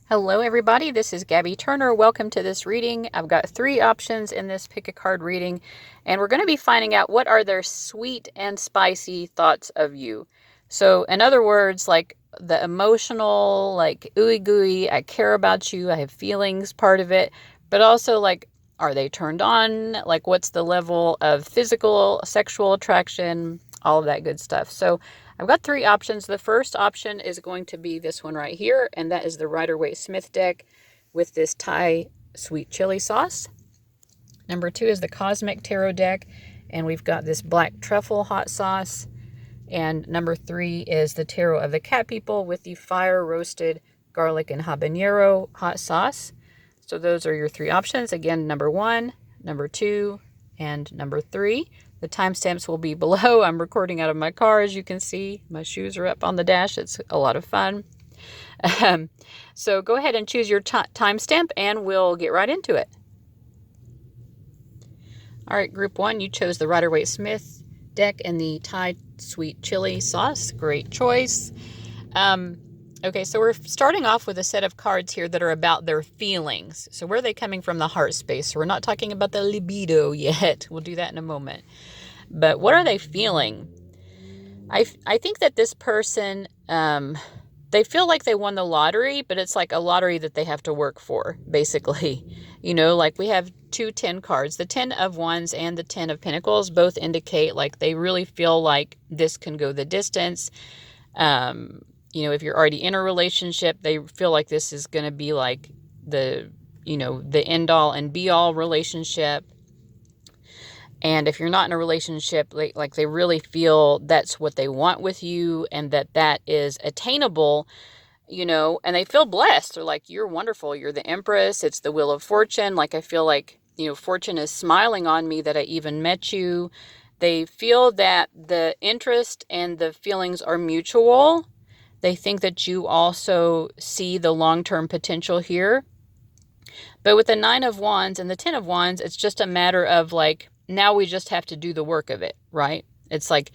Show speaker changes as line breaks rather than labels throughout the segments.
Hello everybody, this is Gabby Turner. Welcome to this reading. I've got 3 options in this pick a card reading, and we're going to be finding out what are their sweet and spicy thoughts of you. So in other words, like the emotional, like ooey gooey, I care about you, I have feelings part of it, but also like, are they turned on? Like what's the level of physical, sexual attraction, all of that good stuff. So I've got 3 options. The first option is going to be this one right here, and that is the Rider-Waite-Smith deck with this Thai sweet chili sauce. Number 2 is the Cosmic Tarot deck, and we've got this black truffle hot sauce. And number 3 is the Tarot of the Cat People with the fire roasted garlic and habanero hot sauce. So those are your 3 options. Again, number 1, number 2, and number 3. The timestamps will be below. I'm recording out of my car, as you can see. My shoes are up on the dash. It's a lot of fun. So go ahead and choose your timestamp, and we'll get right into it. All right, group 1, you chose the Rider-Waite-Smith deck and the Thai sweet chili sauce. Great choice. Okay, so we're starting off with a set of cards here that are about their feelings. So where are they coming from the heart space? So we're not talking about the libido yet. We'll do that in a moment. But what are they feeling? I think that this person, they feel like they won the lottery, but it's like a lottery that they have to work for, basically. You know, like we have 2 10 cards. The 10 of Wands and the 10 of Pentacles both indicate like they really feel like this can go the distance. You know, if you're already in a relationship, they feel like this is going to be like the end all and be all relationship. And if you're not in a relationship, like they really feel that's what they want with you and that is attainable, and they feel blessed. They're like, you're wonderful. You're the Empress. It's the Wheel of Fortune. Like, I feel like, fortune is smiling on me that I even met you. They feel that the interest and the feelings are mutual. They think that you also see the long-term potential here. But with the 9 of Wands and the 10 of Wands, it's just a matter of like, now we just have to do the work of it, right? It's like,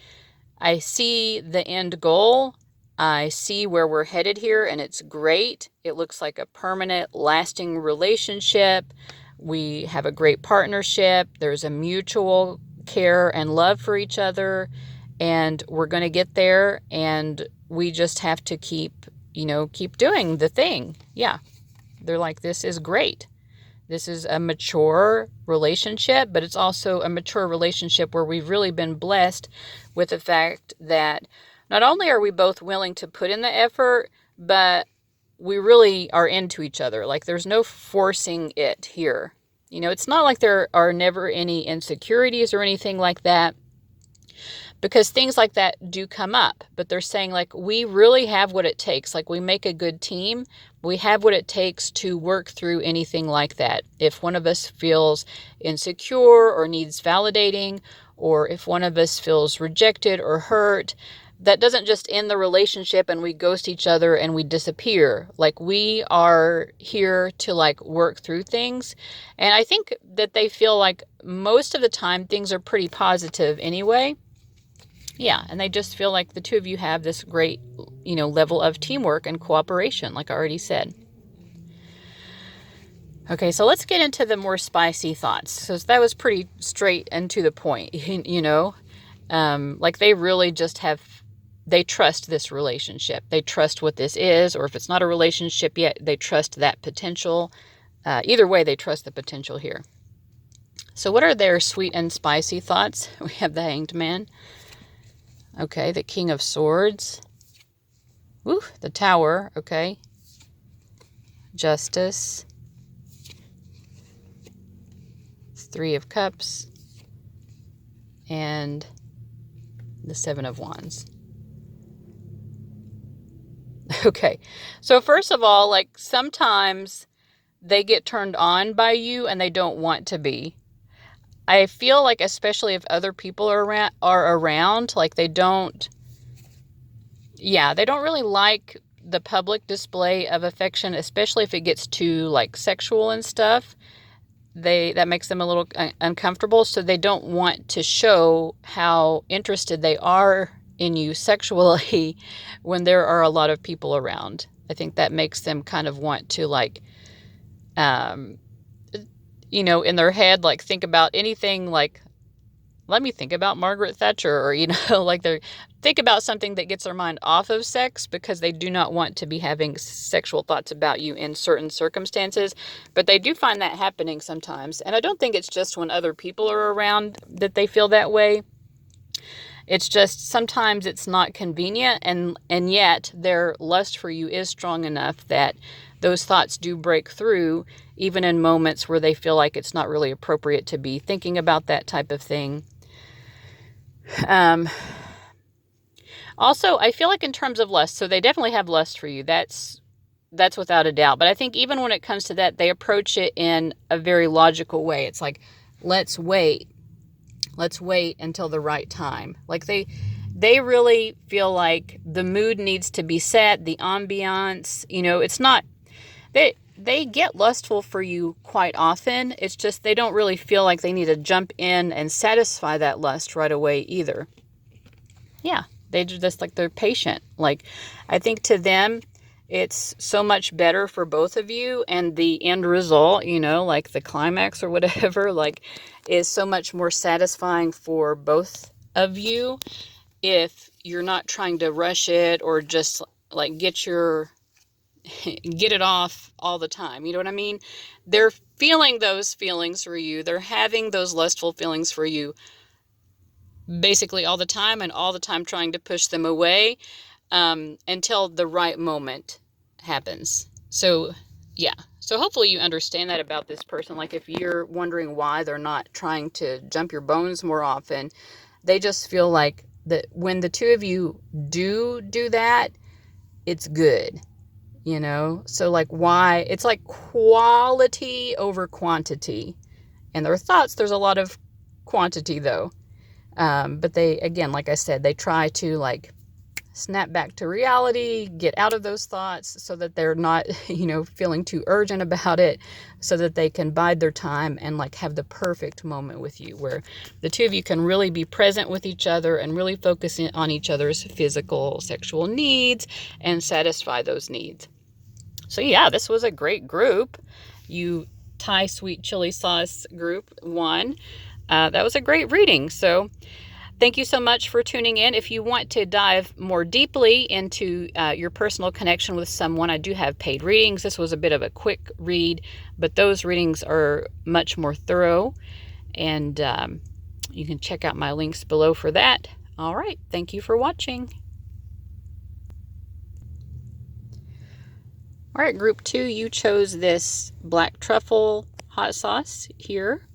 I see the end goal. I see where we're headed here, and it's great. It looks like a permanent, lasting relationship. We have a great partnership. There's a mutual care and love for each other, and we're going to get there, and we just have to keep doing the thing. Yeah. They're like, this is great. This is a mature relationship, but it's also a mature relationship where we've really been blessed with the fact that not only are we both willing to put in the effort, but we really are into each other. Like, there's no forcing it here. It's not like there are never any insecurities or anything like that, because things like that do come up. But they're saying, like, we really have what it takes. Like, we make a good team. We have what it takes to work through anything like that. If one of us feels insecure or needs validating, or if one of us feels rejected or hurt, that doesn't just end the relationship and we ghost each other and we disappear. Like, we are here to like work through things. And I think that they feel like most of the time things are pretty positive anyway. Yeah, and they just feel like the two of you have this great, level of teamwork and cooperation, like I already said. Okay, so let's get into the more spicy thoughts. So that was pretty straight and to the point, like they really just they trust this relationship. They trust what this is, or if it's not a relationship yet, they trust that potential. Either way, they trust the potential here. So what are their sweet and spicy thoughts? We have the Hanged Man. Okay, the King of Swords. Woo, the Tower, okay. Justice. 3 of Cups. And the 7 of Wands. Okay, so first of all, like, sometimes they get turned on by you and they don't want to be. I feel like, especially if other people are around, like they don't really like the public display of affection, especially if it gets too like sexual and stuff. That makes them a little uncomfortable, so they don't want to show how interested they are in you sexually when there are a lot of people around. I think that makes them kind of want to like, you know, in their head, like think about anything like, let me think about Margaret Thatcher, or, you know, like they think about something that gets their mind off of sex because they do not want to be having sexual thoughts about you in certain circumstances. But they do find that happening sometimes. And I don't think it's just when other people are around that they feel that way. It's just sometimes it's not convenient, and yet their lust for you is strong enough that those thoughts do break through, even in moments where they feel like it's not really appropriate to be thinking about that type of thing. Also, I feel like in terms of lust, so they definitely have lust for you. That's without a doubt. But I think even when it comes to that, they approach it in a very logical way. It's like, let's wait until the right time. Like they really feel like the mood needs to be set, the ambiance, you know, it's not, they get lustful for you quite often. It's just they don't really feel like they need to jump in and satisfy that lust right away either. Yeah, they just like, they're patient. Like, I think to them, it's so much better for both of you, and the end result, you know, like the climax or whatever, like, is so much more satisfying for both of you if you're not trying to rush it or just like get it off all the time. You know what I mean? They're feeling those feelings for you. They're having those lustful feelings for you basically all the time, and all the time trying to push them away until the right moment happens. So yeah, so hopefully you understand that about this person. Like, if you're wondering why they're not trying to jump your bones more often, they just feel like that when the two of you do that, it's good, you know? So like, why? It's like quality over quantity. In their thoughts, there's a lot of quantity though. But they, again, like I said, they try to like snap back to reality, get out of those thoughts so that they're not, you know, feeling too urgent about it, so that they can bide their time and like have the perfect moment with you where the two of you can really be present with each other and really focus on each other's physical, sexual needs and satisfy those needs. So yeah, this was a great group. You Thai sweet chili sauce group 1. That was a great reading. So thank you so much for tuning in. If you want to dive more deeply into your personal connection with someone, I do have paid readings. This was a bit of a quick read, but those readings are much more thorough, and you can check out my links below for that. All right. Thank you for watching. All right, group 2, you chose this black truffle hot sauce here.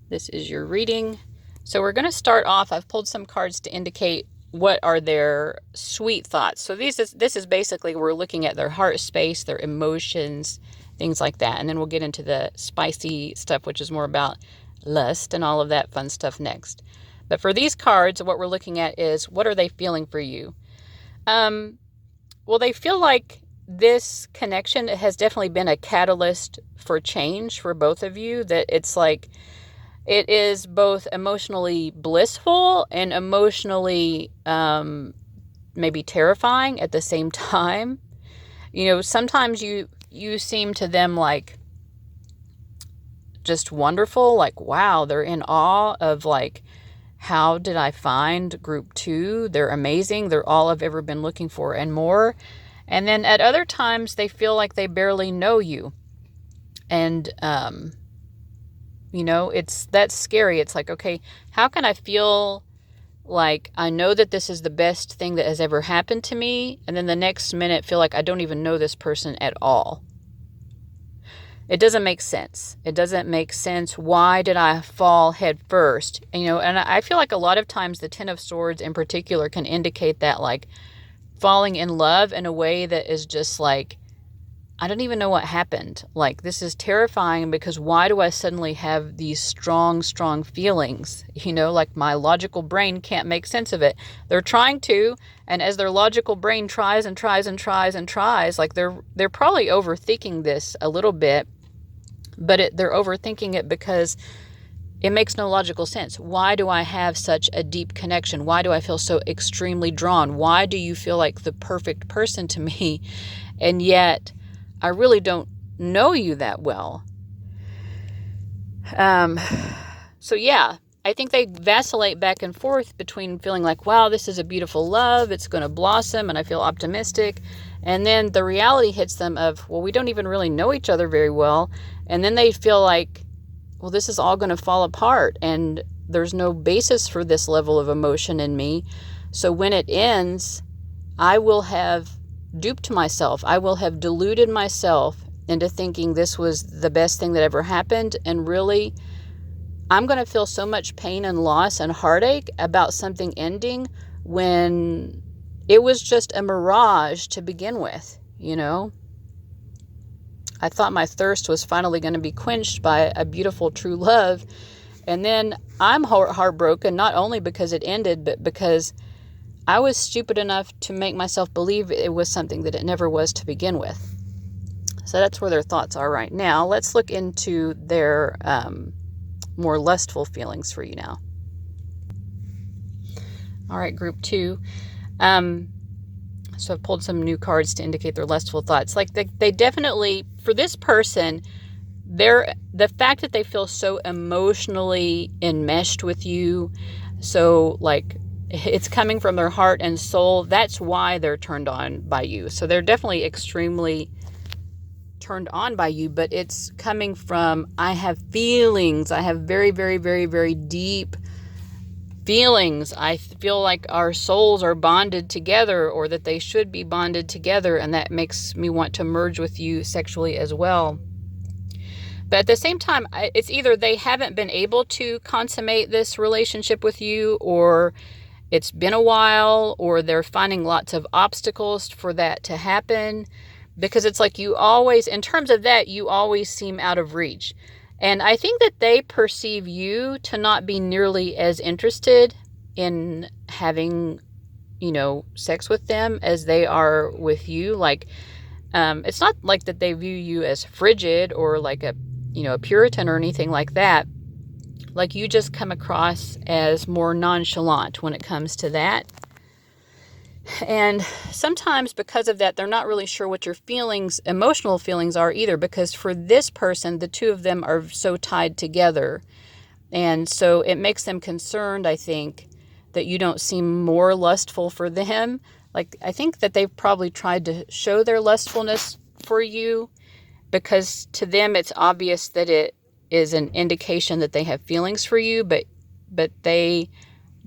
This is your reading. So we're going to start off. I've pulled some cards to indicate what are their sweet thoughts. So this is basically, we're looking at their heart space, their emotions, things like that. And then we'll get into the spicy stuff, which is more about lust and all of that fun stuff next. But for these cards, what we're looking at is, what are they feeling for you? Well, they feel like this connection has definitely been a catalyst for change for both of you. That it's like, it is both emotionally blissful and emotionally maybe terrifying at the same time. You know, sometimes you seem to them like just wonderful, like, wow, they're in awe of like, how did I find group 2? They're amazing. They're all I've ever been looking for and more. And then at other times they feel like they barely know you. And, you know, that's scary. It's like, okay, how can I feel like I know that this is the best thing that has ever happened to me, and then the next minute feel like I don't even know this person at all? It doesn't make sense. It doesn't make sense. Why did I fall head first? And, you know, and I feel like a lot of times the Ten of Swords in particular can indicate that, like, falling in love in a way that is just like, I don't even know what happened. Like, this is terrifying because why do I suddenly have these strong, strong feelings? You know, like my logical brain can't make sense of it. They're trying to, and as their logical brain tries and tries and tries and tries, like they're probably overthinking this a little bit, but they're overthinking it because it makes no logical sense. Why do I have such a deep connection? Why do I feel so extremely drawn? Why do you feel like the perfect person to me? and yet I really don't know you that well. So yeah, I think they vacillate back and forth between feeling like, wow, this is a beautiful love, it's going to blossom, and I feel optimistic. And then the reality hits them of, well, we don't even really know each other very well. And then they feel like, well, this is all going to fall apart, and there's no basis for this level of emotion in me. So when it ends, I will have duped myself. I will have deluded myself into thinking this was the best thing that ever happened. And really, I'm going to feel so much pain and loss and heartache about something ending when it was just a mirage to begin with, you know? I thought my thirst was finally going to be quenched by a beautiful true love. And then I'm heartbroken, not only because it ended, but because I was stupid enough to make myself believe it was something that it never was to begin with. So that's where their thoughts are right now. Let's look into their more lustful feelings for you now. All right, group 2. So I've pulled some new cards to indicate their lustful thoughts. Like they definitely, for this person, the fact that they feel so emotionally enmeshed with you, so like it's coming from their heart and soul, that's why they're turned on by you. So they're definitely extremely turned on by you, but it's coming from, I have feelings. I have very, very, very, very deep feelings. I feel like our souls are bonded together, or that they should be bonded together, and that makes me want to merge with you sexually as well. But at the same time, it's either they haven't been able to consummate this relationship with you, or it's been a while, or they're finding lots of obstacles for that to happen, because it's like you always, in terms of that, you always seem out of reach. And I think that they perceive you to not be nearly as interested in having, sex with them as they are with you. Like, it's not like that they view you as frigid or like a Puritan or anything like that. Like, you just come across as more nonchalant when it comes to that. And sometimes because of that, they're not really sure what your emotional feelings are either, because for this person, the two of them are so tied together. And so it makes them concerned, I think, that you don't seem more lustful for them. Like, I think that they've probably tried to show their lustfulness for you, because to them it's obvious that it is an indication that they have feelings for you, but they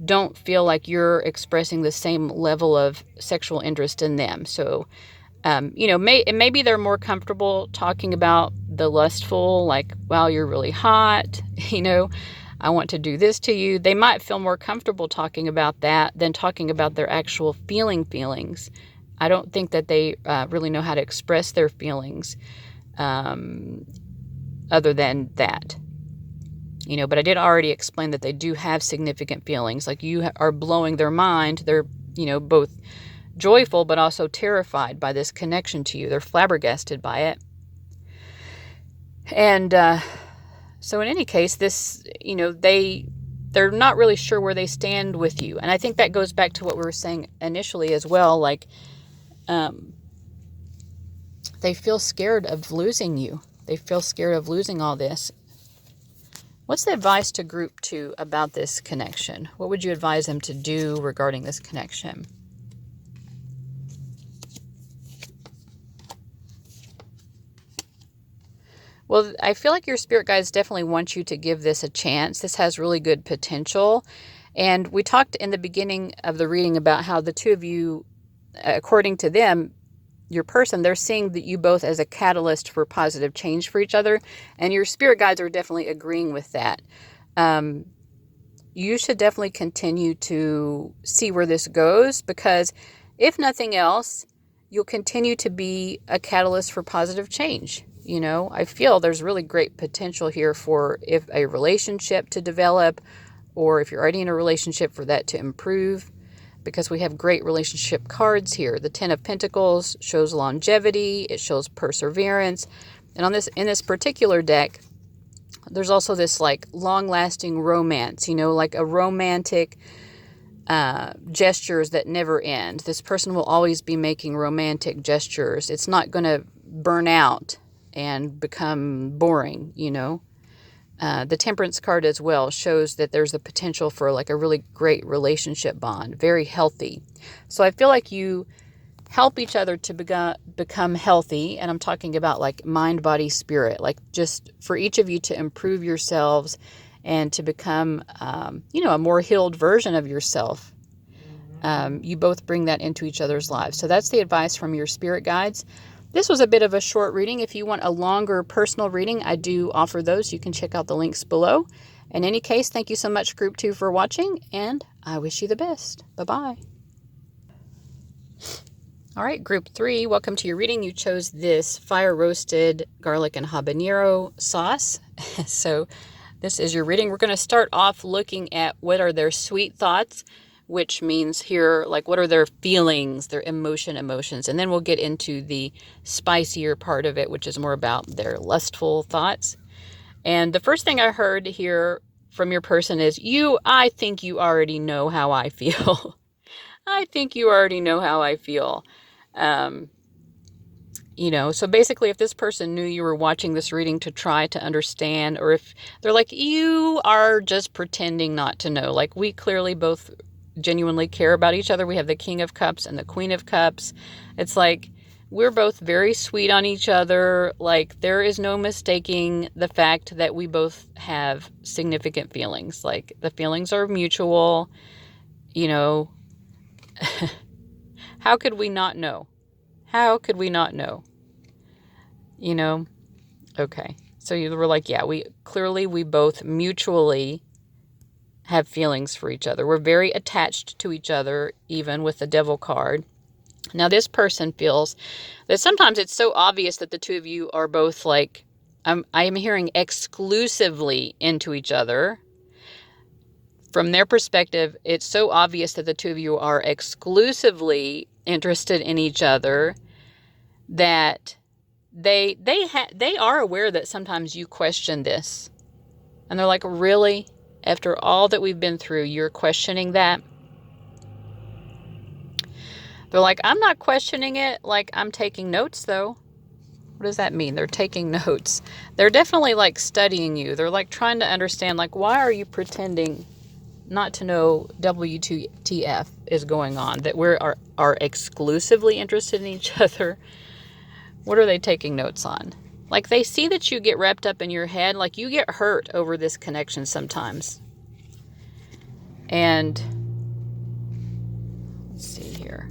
don't feel like you're expressing the same level of sexual interest in them. So, maybe they're more comfortable talking about the lustful, like, wow, you're really hot, I want to do this to you. They might feel more comfortable talking about that than talking about their actual feelings. I don't think that they really know how to express their feelings other than that. But I did already explain that they do have significant feelings. Like, you are blowing their mind. They're, both joyful but also terrified by this connection to you. They're flabbergasted by it. And so in any case, this, they're not really sure where they stand with you. And I think that goes back to what we were saying initially as well. Like, they feel scared of losing you. They feel scared of losing all this. What's the advice to group 2 about this connection? What would you advise them to do regarding this connection? Well, I feel like your spirit guides definitely want you to give this a chance. This has really good potential. And we talked in the beginning of the reading about how the two of you, according to them, your person, they're seeing that you both as a catalyst for positive change for each other. And your spirit guides are definitely agreeing with that. You should definitely continue to see where this goes, because if nothing else, you'll continue to be a catalyst for positive change. I feel there's really great potential here for if a relationship to develop, or if you're already in a relationship, for that to improve, because we have great relationship cards here. The 10 of Pentacles shows longevity. It shows perseverance. And in this particular deck, there's also this like long-lasting romance, like a romantic gestures that never end. This person will always be making romantic gestures. It's not going to burn out and become boring, you know. The Temperance card as well shows that there's the potential for like a really great relationship bond, very healthy. So I feel like you help each other to become healthy. And I'm talking about like mind, body, spirit, like just for each of you to improve yourselves and to become, a more healed version of yourself. You both bring that into each other's lives. So that's the advice from your spirit guides. This was a bit of a short reading. If you want a longer personal reading, I do offer those. You can check out the links below. In any case, thank you so much, Group 2, for watching, and I wish you the best. Bye-bye. All right, Group 3, welcome to your reading. You chose this fire-roasted garlic and habanero sauce. So this is your reading. We're going to start off looking at what are their sweet thoughts, which means here, like, what are their feelings, their emotions. And then we'll get into the spicier part of it, which is more about their lustful thoughts. And the first thing I heard here from your person is, I think you already know how I feel. I think you already know how I feel. So basically if this person knew you were watching this reading to try to understand, or if they're like, you are just pretending not to know, like we clearly both genuinely care about each other. We have the King of Cups and the Queen of Cups. It's like we're both very sweet on each other. Like there is no mistaking the fact that we both have significant feelings. Like the feelings are mutual. How could we not know? How could we not know? Okay. So you were like, yeah, we both mutually have feelings for each other. We're very attached to each other, even with the Devil card. Now, this person feels that sometimes it's so obvious that the two of you are both like, I am hearing exclusively into each other. From their perspective, it's so obvious that the two of you are exclusively interested in each other that they are aware that sometimes you question this. And they're like, really? After all that we've been through, you're questioning that? They're like, I'm not questioning it. Like, I'm taking notes, though. What does that mean? They're taking notes. They're definitely, like, studying you. They're, like, trying to understand, like, why are you pretending not to know WTF is going on? That we are exclusively interested in each other? What are they taking notes on? Like, they see that you get wrapped up in your head. Like, you get hurt over this connection sometimes. And let's see here.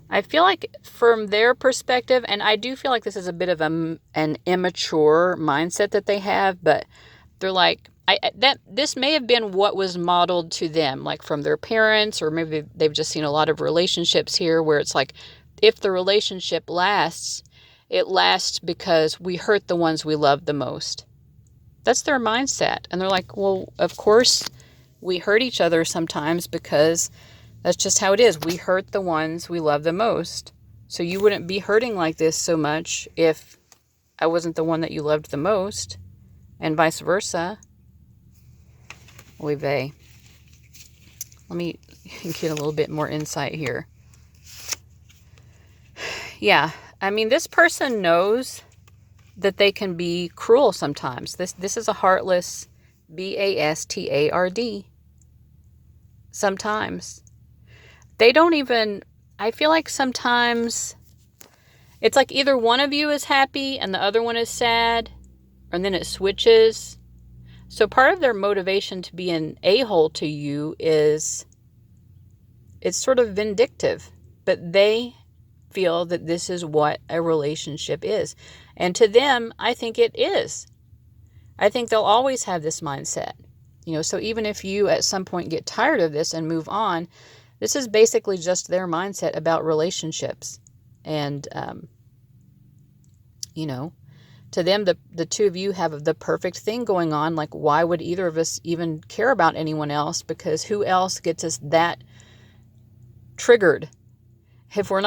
I feel like from their perspective, and I do feel like this is a bit of an immature mindset that they have, but they're like, this may have been what was modeled to them, like from their parents, or maybe they've just seen a lot of relationships here where it's like, if the relationship lasts, it lasts because we hurt the ones we love the most. That's their mindset. And they're like, well, of course we hurt each other sometimes because that's just how it is. We hurt the ones we love the most. So you wouldn't be hurting like this so much if I wasn't the one that you loved the most, and vice versa. Oy vey. Let me get a little bit more insight here. Yeah, I mean, this person knows that they can be cruel sometimes. This is a heartless, bastard. Sometimes. They don't even, I feel like sometimes it's like either one of you is happy and the other one is sad, and then it switches. So part of their motivation to be an a-hole to you is it's sort of vindictive, but they feel that this is what a relationship is. And to them, I think it is. I think they'll always have this mindset. So even if you at some point get tired of this and move on, this is basically just their mindset about relationships. And, to them, the two of you have the perfect thing going on. Like, why would either of us even care about anyone else? Because who else gets us that triggered? If we're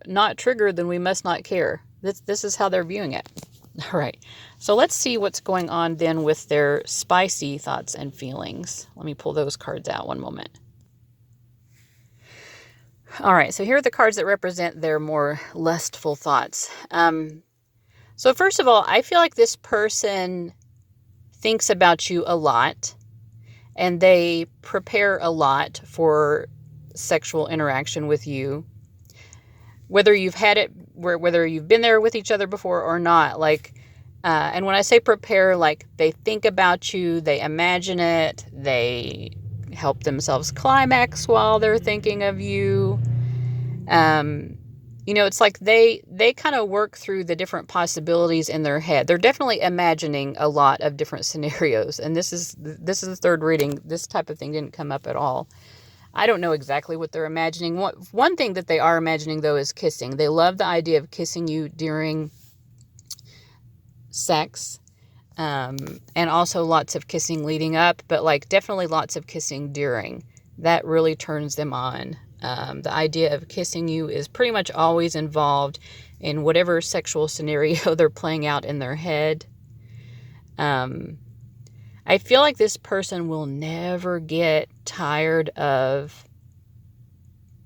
not triggered, then we must not care. This is how they're viewing it. All right. So let's see what's going on then with their spicy thoughts and feelings. Let me pull those cards out one moment. All right. So here are the cards that represent their more lustful thoughts. So first of all, I feel like this person thinks about you a lot, and they prepare a lot for sexual interaction with you. Whether you've had it, whether you've been there with each other before or not, and when I say prepare, like they think about you, they imagine it, they help themselves climax while they're thinking of you. It's like they kind of work through the different possibilities in their head. They're definitely imagining a lot of different scenarios. And this is the third reading. This type of thing didn't come up at all. I don't know exactly what they're imagining. One thing that they are imagining, though, is kissing. They love the idea of kissing you during sex, and also lots of kissing leading up, but like definitely lots of kissing during. That really turns them on. The idea of kissing you is pretty much always involved in whatever sexual scenario they're playing out in their head. I feel like this person will never get tired of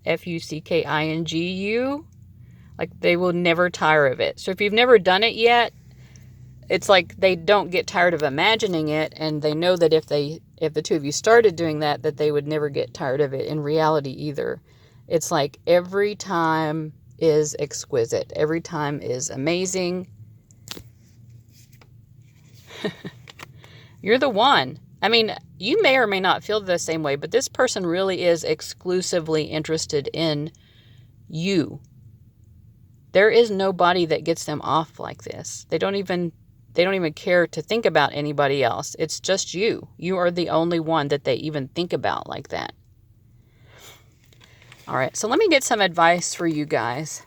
fucking. Like they will never tire of it. So if you've never done it yet, it's like they don't get tired of imagining it, and they know that if the two of you started doing that they would never get tired of it in reality either. It's like every time is exquisite. Every time is amazing. You're the one. I mean, you may or may not feel the same way, but this person really is exclusively interested in you. There is nobody that gets them off like this. They don't even care to think about anybody else. It's just you. You are the only one that they even think about like that. All right, so let me get some advice for you guys.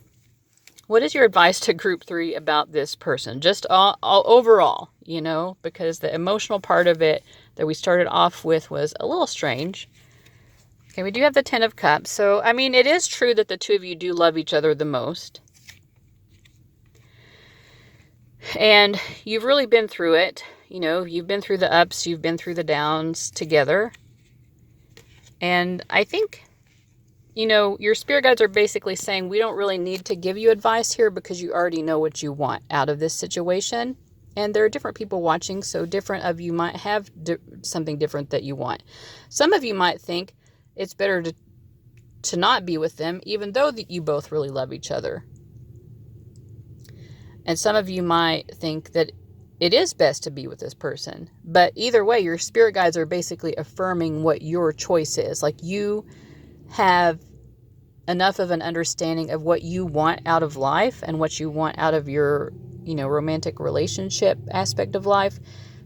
What is your advice to group 3 about this person? Just all overall, because the emotional part of it that we started off with was a little strange. Okay, we do have the 10 of Cups. So, I mean, it is true that the two of you do love each other the most. And you've really been through it. You've been through the ups, you've been through the downs together. And I think, your spirit guides are basically saying we don't really need to give you advice here because you already know what you want out of this situation. And there are different people watching, so different of you might have something different that you want. Some of you might think it's better to not be with them, even though you both really love each other. And some of you might think that it is best to be with this person. But either way, your spirit guides are basically affirming what your choice is. Like you have enough of an understanding of what you want out of life and what you want out of your, romantic relationship aspect of life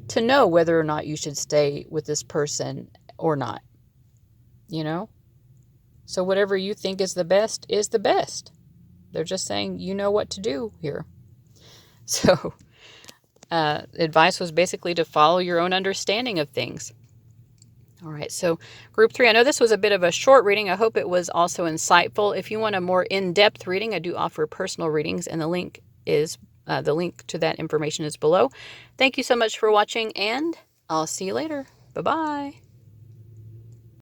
to know whether or not you should stay with this person or not. So whatever you think is the best is the best. They're just saying, you know what to do here. So advice was basically to follow your own understanding of things. All right, so group 3, I know this was a bit of a short reading. I hope it was also insightful. If you want a more in-depth reading, I do offer personal readings, and the link to that information is below. Thank you so much for watching, and I'll see you later. Bye-bye.